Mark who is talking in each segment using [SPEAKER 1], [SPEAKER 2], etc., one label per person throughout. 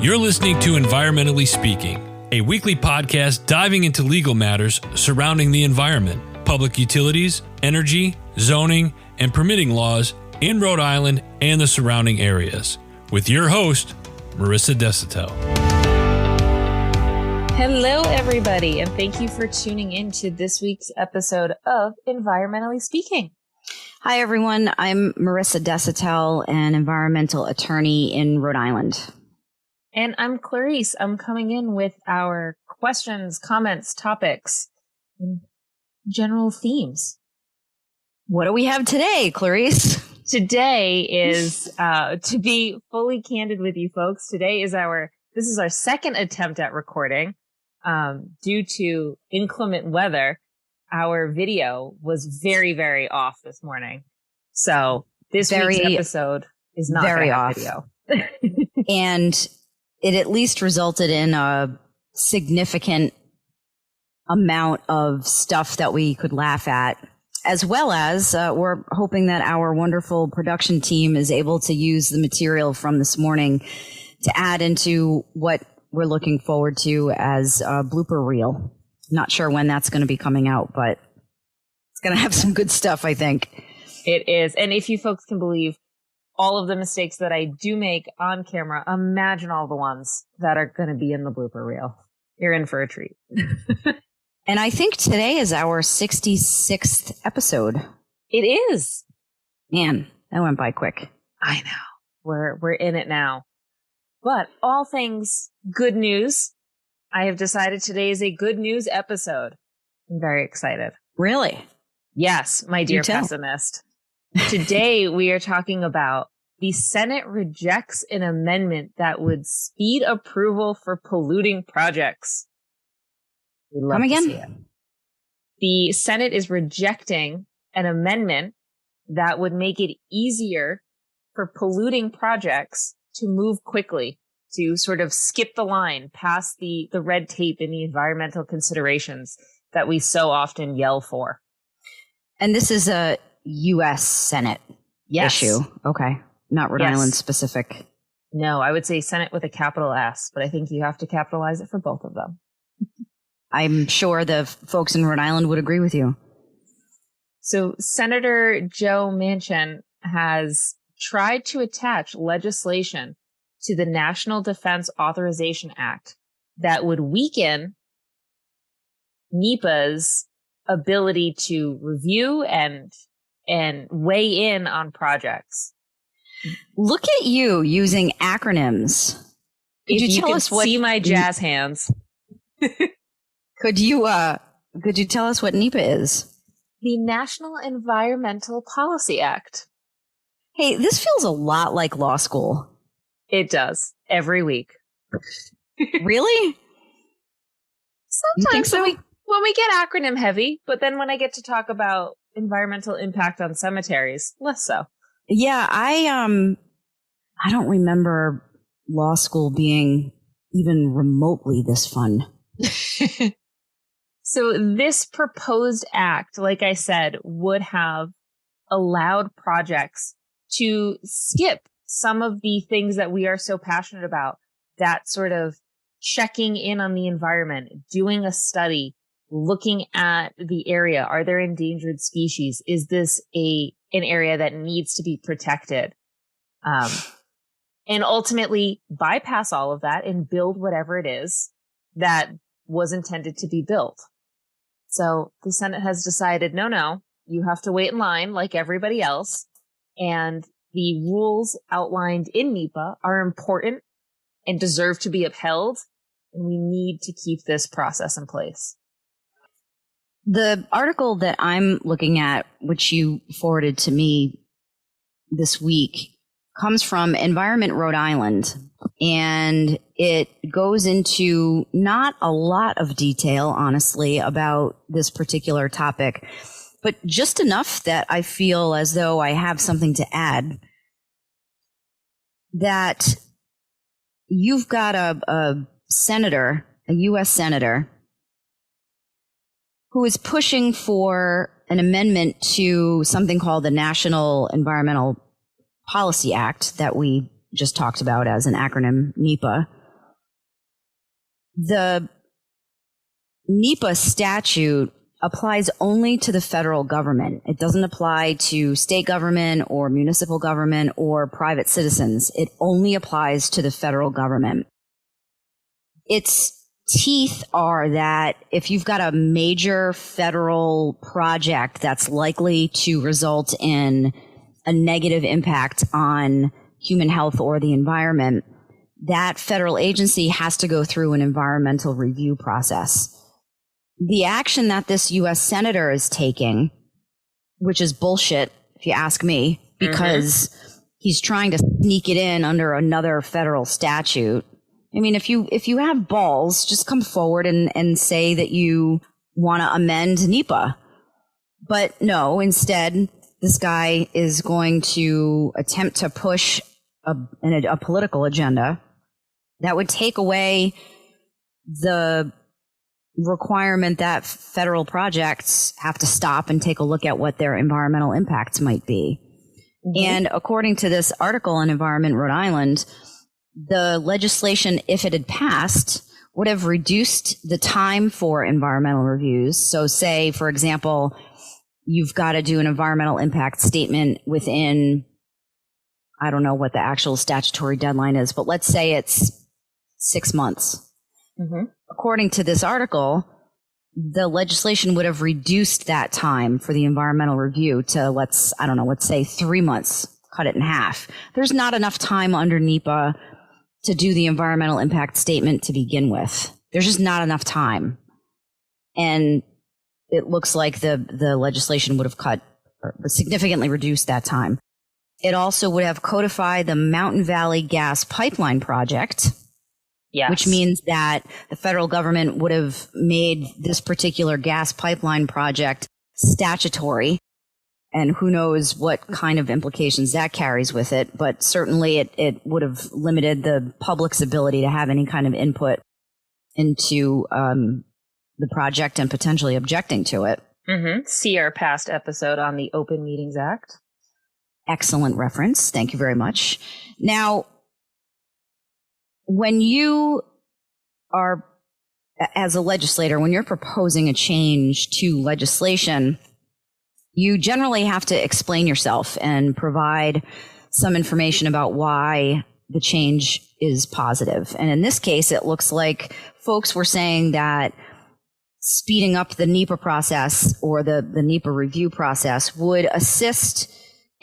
[SPEAKER 1] You're listening to Environmentally Speaking, a weekly podcast diving into legal matters surrounding the environment, public utilities, energy, zoning, and permitting laws in Rhode Island and the surrounding areas. With your host, Marisa Desitel.
[SPEAKER 2] Hello, everybody, and thank you for tuning in to this week's episode of Environmentally Speaking.
[SPEAKER 3] Hi, everyone. I'm Marisa Desitel, an environmental attorney in Rhode Island.
[SPEAKER 2] And I'm Clarice. I'm coming in with our questions, comments, topics, and general themes.
[SPEAKER 3] What do we have today, Clarice?
[SPEAKER 2] Today is, to be fully candid with you folks, this is our second attempt at recording. Due to inclement weather, our video was very, very off this morning. So this week's episode is not
[SPEAKER 3] very
[SPEAKER 2] off
[SPEAKER 3] video. And it at least resulted in a significant amount of stuff that we could laugh at, as well as we're hoping that our wonderful production team is able to use the material from this morning to add into what we're looking forward to as a blooper reel. Not sure when that's going to be coming out, but it's going to have some good stuff, I think.
[SPEAKER 2] It is. And if you folks can believe all of the mistakes that I do make on camera, imagine all the ones that are going to be in the blooper reel. You're in for a treat.
[SPEAKER 3] And I think today is our 66th episode.
[SPEAKER 2] It is.
[SPEAKER 3] Man, that went by quick.
[SPEAKER 2] I know. We're in it now. But all things good news. I have decided today is a good news episode. I'm very excited.
[SPEAKER 3] Really?
[SPEAKER 2] Yes, my dear pessimist. Today we are talking about the Senate rejects an amendment that would speed approval for polluting projects.
[SPEAKER 3] Come again?
[SPEAKER 2] The Senate is rejecting an amendment that would make it easier for polluting projects to move quickly, to sort of skip the line past the red tape and the environmental considerations that we so often yell for.
[SPEAKER 3] And this is a U.S. Senate issue. Okay. Not Rhode Island specific.
[SPEAKER 2] No, I would say Senate with a capital S, but I think you have to capitalize it for both of them.
[SPEAKER 3] I'm sure the folks in Rhode Island would agree with you.
[SPEAKER 2] So Senator Joe Manchin has tried to attach legislation to the National Defense Authorization Act that would weaken NEPA's ability to review and weigh in on projects.
[SPEAKER 3] Look at you using acronyms.
[SPEAKER 2] Could you tell us what? See my jazz hands.
[SPEAKER 3] Could you tell us what NEPA is?
[SPEAKER 2] The National Environmental Policy Act.
[SPEAKER 3] Hey, this feels a lot like law school.
[SPEAKER 2] It does. Every week.
[SPEAKER 3] Really?
[SPEAKER 2] Sometimes so? when we get acronym heavy, but then when I get to talk about environmental impact on cemeteries, less so.
[SPEAKER 3] Yeah, I don't remember law school being even remotely this fun.
[SPEAKER 2] So this proposed act, like I said, would have allowed projects to skip some of the things that we are so passionate about, that sort of checking in on the environment, doing a study, looking at the area. Are there endangered species? Is this an area that needs to be protected? And ultimately bypass all of that and build whatever it is that was intended to be built. So the Senate has decided, no, you have to wait in line like everybody else. And the rules outlined in NEPA are important and deserve to be upheld. And we need to keep this process in place.
[SPEAKER 3] The article that I'm looking at, which you forwarded to me this week, comes from Environment Rhode Island, and it goes into not a lot of detail, honestly, about this particular topic, but just enough that I feel as though I have something to add. That you've got a senator, a U.S. senator, who is pushing for an amendment to something called the National Environmental Policy Act that we just talked about as an acronym, NEPA. The NEPA statute applies only to the federal government. It doesn't apply to state government or municipal government or private citizens. It only applies to the federal government. Its teeth are that if you've got a major federal project that's likely to result in a negative impact on human health or the environment, that federal agency has to go through an environmental review process. The action that this U.S. senator is taking, which is bullshit, if you ask me, because he's trying to sneak it in under another federal statute. I mean, if you have balls, just come forward and say that you want to amend NEPA. But no, instead, this guy is going to attempt to push a political agenda that would take away the requirement that federal projects have to stop and take a look at what their environmental impacts might be. And according to this article in Environment Rhode Island, the legislation, if it had passed, would have reduced the time for environmental reviews. So say, for example, you've got to do an environmental impact statement within, I don't know what the actual statutory deadline is, but let's say it's 6 months. According to this article, the legislation would have reduced that time for the environmental review to, let's say 3 months, cut it in half. There's not enough time under NEPA to do the environmental impact statement to begin with. There's just not enough time. And it looks like the legislation would have cut or significantly reduced that time. It also would have codified the Mountain Valley Gas Pipeline Project. Yes. Which means that the federal government would have made this particular gas pipeline project statutory. And who knows what kind of implications that carries with it. But certainly it would have limited the public's ability to have any kind of input into the project and potentially objecting to it.
[SPEAKER 2] See our past episode on the Open Meetings Act.
[SPEAKER 3] Excellent reference. Thank you very much. Now, when you are, as a legislator, when you're proposing a change to legislation, you generally have to explain yourself and provide some information about why the change is positive. And in this case, it looks like folks were saying that speeding up the NEPA process or the NEPA review process would assist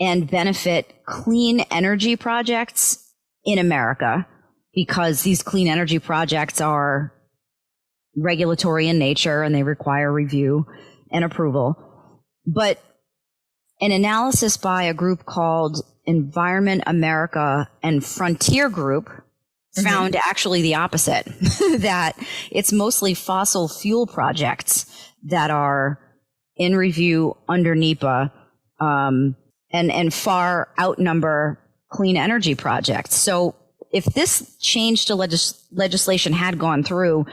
[SPEAKER 3] and benefit clean energy projects in America, because these clean energy projects are regulatory in nature and they require review and approval. But an analysis by a group called Environment America and Frontier Group found actually the opposite, that it's mostly fossil fuel projects that are in review under NEPA and far outnumber clean energy projects. So if this change to legislation had gone through,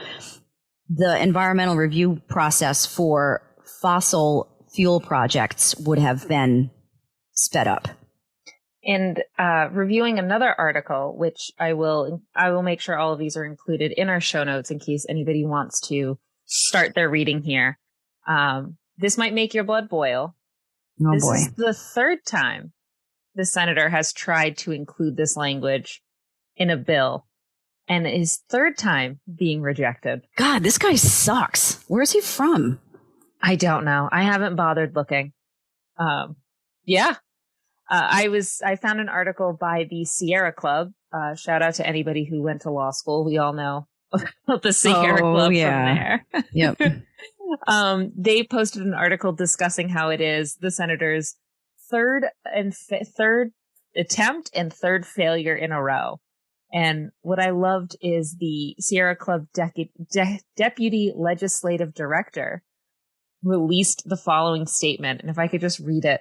[SPEAKER 3] the environmental review process for fossil fuel projects would have been sped up.
[SPEAKER 2] And reviewing another article, which I will make sure all of these are included in our show notes in case anybody wants to start their reading here. This might make your blood boil.
[SPEAKER 3] Oh,
[SPEAKER 2] this
[SPEAKER 3] boy.
[SPEAKER 2] is the third time the senator has tried to include this language in a bill, and his third time being rejected.
[SPEAKER 3] God, this guy sucks. Where's he from?
[SPEAKER 2] I don't know. I haven't bothered looking. I found an article by the Sierra Club. Shout out to anybody who went to law school. We all know about the Sierra Club from there.
[SPEAKER 3] Yep.
[SPEAKER 2] They posted an article discussing how it is the senator's third attempt and third failure in a row. And what I loved is the Sierra Club deputy legislative director released the following statement. And if I could just read it.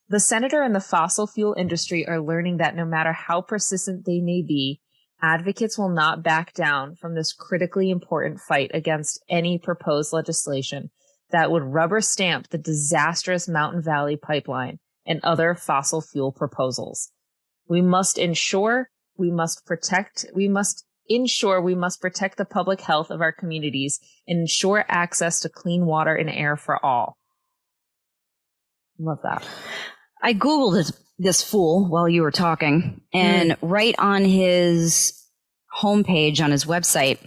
[SPEAKER 2] The senator and the fossil fuel industry are learning that no matter how persistent they may be, advocates will not back down from this critically important fight against any proposed legislation that would rubber stamp the disastrous Mountain Valley Pipeline and other fossil fuel proposals. We must ensure, we must protect, we must ensure we must protect the public health of our communities and ensure access to clean water and air for all. Love that.
[SPEAKER 3] I Googled this fool while you were talking, and right on his homepage on his website,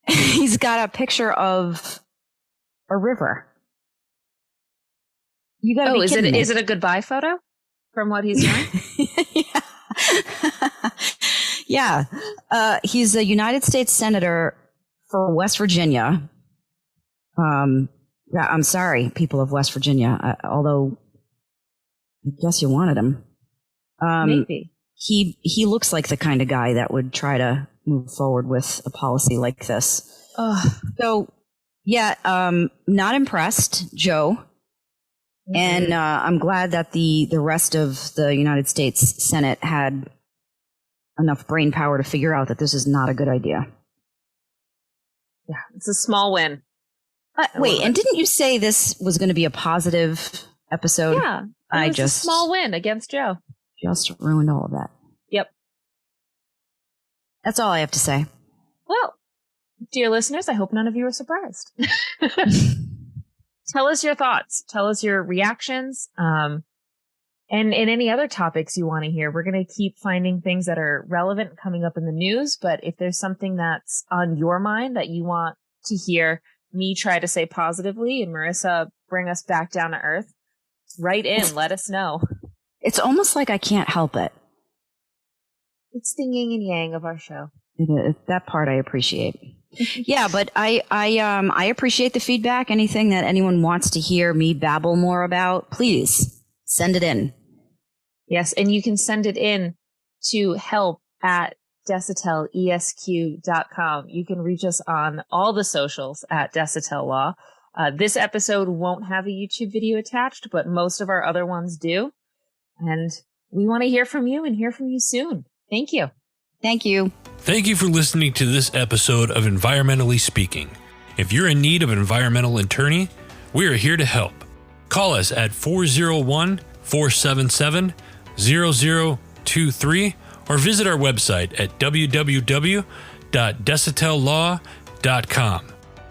[SPEAKER 3] he's got a picture of a river. You gotta be kidding me.
[SPEAKER 2] Is it a goodbye photo from what he's doing?
[SPEAKER 3] Yeah. He's a United States Senator for West Virginia. Yeah, I'm sorry, people of West Virginia, although I guess you wanted him.
[SPEAKER 2] Maybe.
[SPEAKER 3] He looks like the kind of guy that would try to move forward with a policy like this. So, yeah, not impressed, Joe. Mm-hmm. And I'm glad that the rest of the United States Senate had enough brain power to figure out that this is not a good idea.
[SPEAKER 2] Yeah, it's a small win.
[SPEAKER 3] Wait, and didn't you say this was going to be a positive episode?
[SPEAKER 2] Yeah, it was a small win against Joe.
[SPEAKER 3] Just ruined all of that.
[SPEAKER 2] Yep.
[SPEAKER 3] That's all I have to say.
[SPEAKER 2] Well, dear listeners, I hope none of you are surprised. Tell us your thoughts. Tell us your reactions. And any other topics you want to hear. We're going to keep finding things that are relevant coming up in the news. But if there's something that's on your mind that you want to hear me try to say positively and Marisa bring us back down to earth, write in, let us know.
[SPEAKER 3] It's almost like I can't help it.
[SPEAKER 2] It's the yin and yang of our show.
[SPEAKER 3] It is. That part I appreciate. Yeah, but I appreciate the feedback. Anything that anyone wants to hear me babble more about, please send it in.
[SPEAKER 2] Yes, and you can send it in to help@DecitelESQ.com. You can reach us on all the socials at Decetel Law. This episode won't have a YouTube video attached, but most of our other ones do. And we want to hear from you and hear from you soon. Thank you.
[SPEAKER 3] Thank you.
[SPEAKER 1] Thank you for listening to this episode of Environmentally Speaking. If you're in need of an environmental attorney, we are here to help. Call us at 401-477-0023 or visit our website at www.decitellaw.com.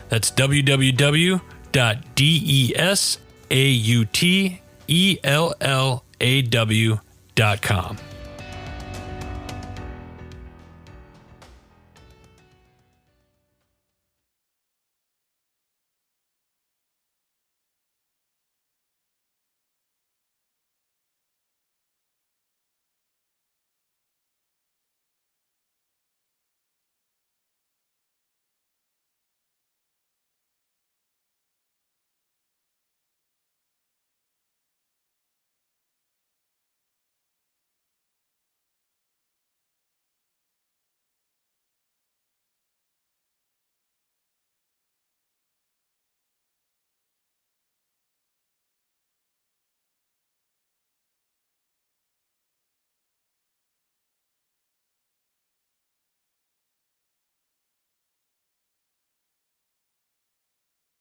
[SPEAKER 1] That's www.DESAUTELLAW.com.